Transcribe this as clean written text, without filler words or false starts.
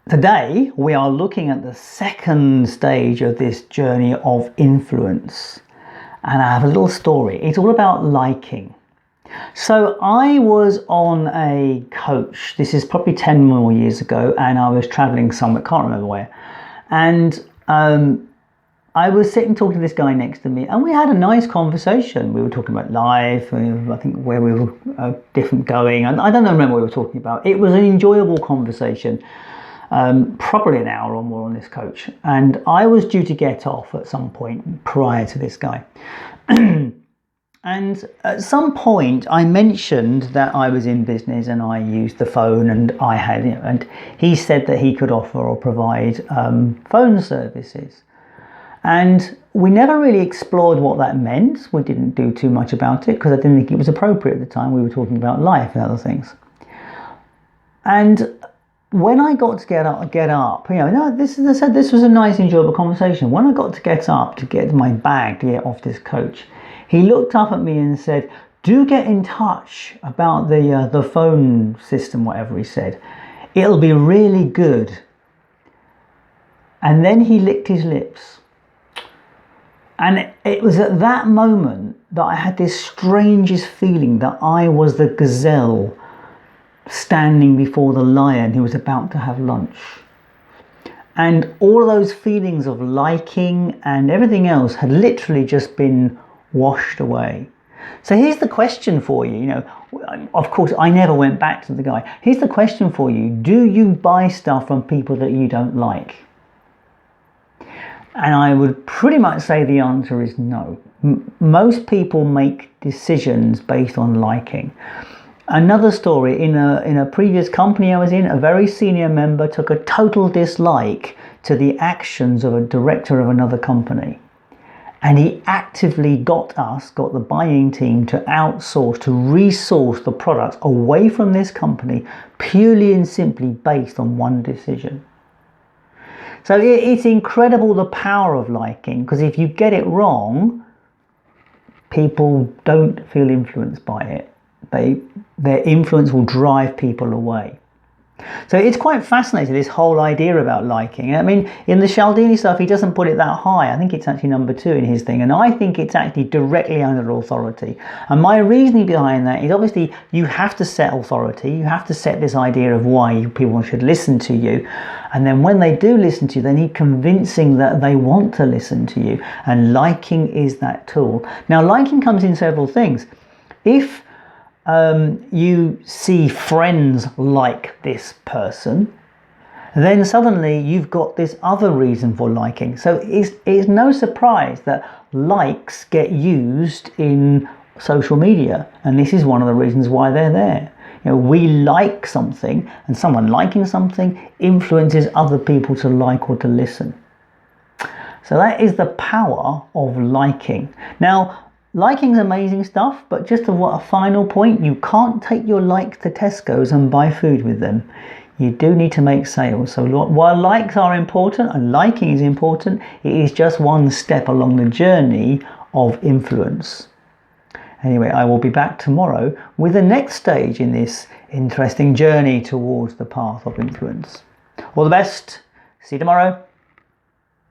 Today, we are looking at the second stage of this journey of influence. And I have a little story. It's all about liking. So I was on a coach. This is probably 10 more years ago, and I was traveling somewhere, can't remember where. And I was sitting talking to this guy next to me, and we had a nice conversation. We were talking about life, and I think where we were different going. And I don't remember what we were talking about. It was an enjoyable conversation. Probably an hour or more on this coach, and I was due to get off at some point prior to this guy. And at some point I mentioned that I was in business and I used the phone, and I had, and he said that he could offer or provide phone services, and we never really explored what that meant. We didn't do too much about it because I didn't think it was appropriate at the time. We were talking about life and other things. And when I got to get up, this, as I said, this was a nice, enjoyable conversation. When I got to get up to get my bag to get off this coach, he looked up at me and said, "Do get in touch about the phone system," whatever he said. "It'll be really good." And then he licked his lips. And it was at that moment that I had this strangest feeling that I was the gazelle standing before the lion who was about to have lunch. And all those feelings of liking and everything else had literally just been washed away. So here's the question for you. Of course, I never went back to the guy. Here's the question for you. Do you buy stuff from people that you don't like? And I would pretty much say the answer is no. Most people make decisions based on liking. Another story, in a previous company I was in, a very senior member took a total dislike to the actions of a director of another company. And he actively got the buying team to outsource, to resource the products away from this company purely and simply based on one decision. So it's incredible, the power of liking, because if you get it wrong, people don't feel influenced by it. Their influence will drive people away. So it's quite fascinating, this whole idea about liking. I mean, in the Cialdini stuff, he doesn't put it that high. I think it's actually number 2 in his thing, and I think it's actually directly under authority. And my reasoning behind that is, obviously you have to set authority. You have to set this idea of why people should listen to you, and then when they do listen to you, they need convincing that they want to listen to you, and liking is that tool. Now, liking comes in several things. If you see friends like this person, then suddenly you've got this other reason for liking. So it's no surprise that likes get used in social media, and this is one of the reasons why they're there. We like something, and someone liking something influences other people to like or to listen. So that is the power of liking. Now, liking is amazing stuff, but just a final point, you can't take your likes to Tesco's and buy food with them. You do need to make sales. So while likes are important and liking is important, it is just one step along the journey of influence. Anyway, I will be back tomorrow with the next stage in this interesting journey towards the path of influence. All the best. See you tomorrow.